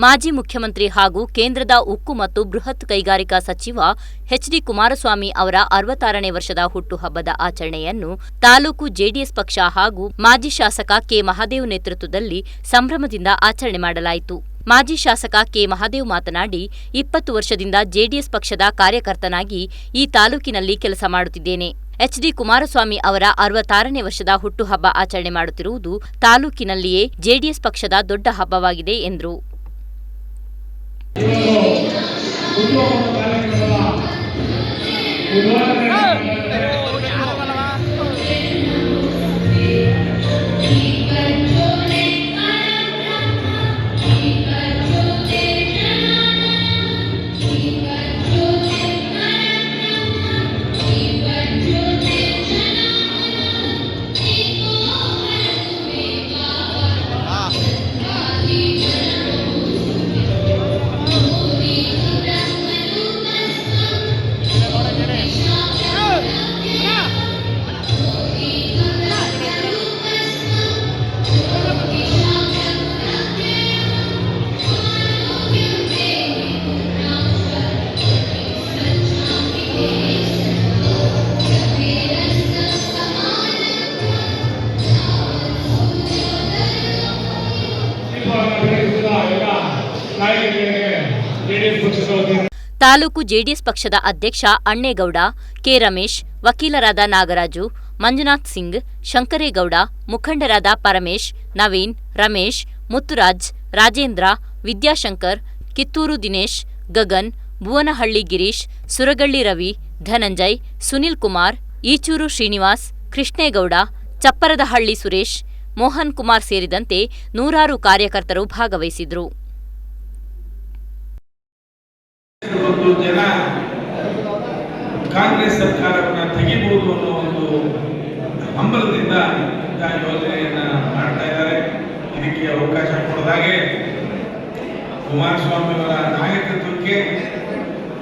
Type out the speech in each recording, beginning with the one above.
ಮಾಜಿ ಮುಖ್ಯಮಂತ್ರಿ ಹಾಗೂ ಕೇಂದ್ರದ ಉಕ್ಕು ಮತ್ತು ಬೃಹತ್ ಕೈಗಾರಿಕಾ ಸಚಿವ ಎಚ್.ಡಿ. ಕುಮಾರಸ್ವಾಮಿ ಅವರ 66ನೇ ವರ್ಷದ ಹುಟ್ಟುಹಬ್ಬದ ಆಚರಣೆಯನ್ನು ತಾಲೂಕು ಜೆಡಿಎಸ್ ಪಕ್ಷ ಹಾಗೂ ಮಾಜಿ ಶಾಸಕ ಕೆ. ಮಹಾದೇವ್ ನೇತೃತ್ವದಲ್ಲಿ ಸಂಭ್ರಮದಿಂದ ಆಚರಣೆ ಮಾಡಲಾಯಿತು. ಮಾಜಿ ಶಾಸಕ ಕೆ. ಮಹಾದೇವ್ ಮಾತನಾಡಿ, 20 ವರ್ಷದಿಂದ ಜೆಡಿಎಸ್ ಪಕ್ಷದ ಕಾರ್ಯಕರ್ತನಾಗಿ ಈ ತಾಲೂಕಿನಲ್ಲಿ ಕೆಲಸ ಮಾಡುತ್ತಿದ್ದೇನೆ. ಎಚ್.ಡಿ. ಕುಮಾರಸ್ವಾಮಿ ಅವರ 66ನೇ ವರ್ಷದ ಹುಟ್ಟುಹಬ್ಬ ಆಚರಣೆ ಮಾಡುತ್ತಿರುವುದು ತಾಲೂಕಿನಲ್ಲಿಯೇ ಜೆಡಿಎಸ್ ಪಕ್ಷದ ದೊಡ್ಡ ಹಬ್ಬವಾಗಿದೆ ಎಂದರು. ತಾಲೂಕು ಜೆಡಿಎಸ್ ಪಕ್ಷದ ಅಧ್ಯಕ್ಷ ಅಣ್ಣೇಗೌಡ, ಕೆ. ರಮೇಶ್, ವಕೀಲರಾದ ನಾಗರಾಜು, ಮಂಜುನಾಥ್ ಸಿಂಗ್, ಶಂಕರೇಗೌಡ, ಮುಖಂಡರಾದ ಪರಮೇಶ್, ನವೀನ್, ರಮೇಶ್, ಮುತ್ತುರಾಜ್, ರಾಜೇಂದ್ರ, ವಿದ್ಯಾಶಂಕರ್, ಕಿತ್ತೂರು ದಿನೇಶ್, ಗಗನ್, ಭುವನಹಳ್ಳಿ ಗಿರೀಶ್, ಸುರಗಳ್ಳಿ ರವಿ, ಧನಂಜಯ್, ಸುನಿಲ್ ಕುಮಾರ್, ಈಚೂರು ಶ್ರೀನಿವಾಸ್, ಕೃಷ್ಣೇಗೌಡ, ಚಪ್ಪರದಹಳ್ಳಿ ಸುರೇಶ್, ಮೋಹನ್ ಕುಮಾರ್ ಸೇರಿದಂತೆ ನೂರಾರು ಕಾರ್ಯಕರ್ತರು ಭಾಗವಹಿಸಿದ್ರು. ಜನ ಕಾಂಗ್ರೆಸ್ ಸರ್ಕಾರವನ್ನು ತೆಗಿಬಹುದು ಅನ್ನೋ ಒಂದು ಹಂಬಲದಿಂದ ಯೋಜನೆಯನ್ನ ಮಾಡ್ತಾ ಇದ್ದಾರೆ. ಇದಕ್ಕೆ ಅವಕಾಶ ಕೊಡದಾಗೆ ಕುಮಾರಸ್ವಾಮಿ ಅವರ ನಾಯಕತ್ವಕ್ಕೆ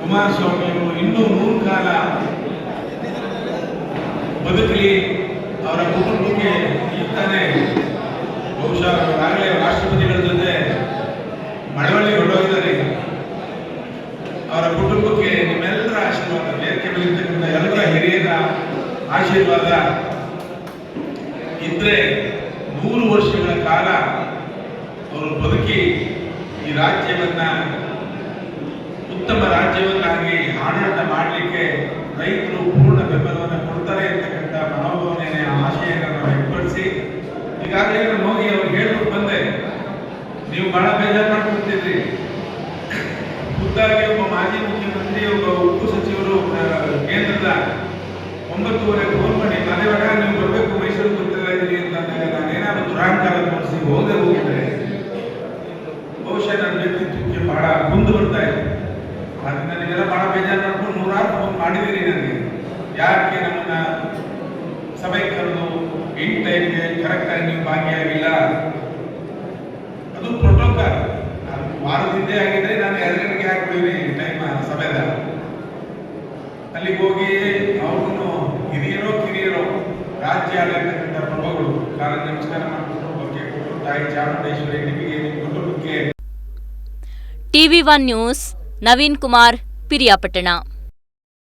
ಕುಮಾರಸ್ವಾಮಿ ಅವರು ಇನ್ನೂ 100 ಕಾಲ ಬದುಕಲಿ, ಅವರ ಕುಟುಂಬಕ್ಕೆ ಇರ್ತಾನೆ. ಬಹುಶಃ ಅವರಾಗಲೇ ರಾಷ್ಟ್ರಪತಿಗಳ ಜೊತೆ ಮಳವಳ್ಳಿ ಹೊರಡೋಗಿದ್ದಾರೆ. ಅವರ ಕುಟುಂಬಕ್ಕೆ ನಿಮ್ಮೆಲ್ಲರ ಆಶೀರ್ವಾದ, ವೇದಿಕೆ ಮೇಲಿರ್ತಕ್ಕಂಥ ಎಲ್ಲರ ಹಿರಿಯರ ಆಶೀರ್ವಾದ ಇದ್ರೆ 100 ವರ್ಷಗಳ ಕಾಲ ಅವರು ಬದುಕಿ ಈ ರಾಜ್ಯವನ್ನ ಉತ್ತಮ ರಾಜ್ಯವನ್ನಾಗಿ ಆಡಳಿತ ಮಾಡಲಿಕ್ಕೆ ರೈತರು ಪೂರ್ಣ ಬೆಂಬಲವನ್ನು ಕೊಡ್ತಾರೆ ಅಂತಕ್ಕಂಥ ಮನೋಭಾವನೆ ಆಶಯವನ್ನು ವ್ಯಕ್ತಪಡಿಸಿ, ಈಗಾಗಲೇ ಹೋಗಿ ಅವ್ರಿಗೆ ಹೇಳ್ಬಿಟ್ಟು ಬಂದೆ, ನೀವು ಬಹಳ ಬೇಜಾರು ಮಾಡ್ಕೊಳ್ತಿದ್ರಿ. ಖುದ್ದಾಗಿ ಒಬ್ಬ ಮಾಜಿ ಮುಖ್ಯಮಂತ್ರಿ, ಒಬ್ಬ ಉಕ್ಕು ಸಚಿವರು ಕೇಂದ್ರದ 9:30 ಫೋನ್ ಮಾಡಿ, ಮನೆಯೊಳಗ ನೀವು ಬರಬೇಕು, ಮೈಸೂರು ಬರ್ತಾ ಇದ್ದೀರಿ ಅಂತ ಅಂದಾಗ ನಾನೇನಾದ್ರು ದುರಾಂಕಾರ ತೋರಿಸಿ ಹೋಗಿದ್ರೆ ಬಹುಶಃ ನನ್ನ ವ್ಯಕ್ತಿತ್ವಕ್ಕೆ ಬಹಳ ಮುಂದೆ ಬರ್ತಾ ಇದೆ. ಅದನ್ನ ನೀವೆಲ್ಲ ಬಹಳ ಬೇಜಾರು ಮಾಡ್ಕೊಂಡು 100 ಫೋನ್ ಮಾಡಿದ್ದೀರಿ ನನಗೆ. ಯಾಕೆ ನಮ್ಮನ್ನ ಸಭೆಗೆ ಕರೆದು ಇನ್ ಟೈಮ್ಗೆ ಕರೆಕ್ಟಾಗಿ ನೀವು ಭಾಗಿಯಾಗಿಲ್ಲ? ಅದು ಪ್ರೋಟೋಕಾಲ್. ವಾರದಿಂದೇ ಆಗಿದ್ರೆ ನಾನು 2 ಗಂಟೆಗೆ ಹಾಕ್ಬಿಟ್ಟಿದ್ದೀನಿ ಟೈಮ್ ಸಭೆದ. ಅಲ್ಲಿಗೆ ಹೋಗಿ ಅವ್ರನ್ನು ಹಿರಿಯರೋ ಕಿರಿಯರೋ ರಾಜ್ಯ ಆಗಿರ್ತಕ್ಕಂಥ ಪ್ರಭುಗಳು ಕಾಲ ನಮಸ್ಕಾರ ಮಾಡಿಕೊಂಡು ಬಗ್ಗೆ ಕೊಟ್ಟು ತಾಯಿ ಚಾಮುಂಡೇಶ್ವರಿ ನಿಮಗೆ ನಿಮ್ಮ ಕುಟುಂಬಕ್ಕೆ. TV1 news, Naveen Kumar, Piriyapatna.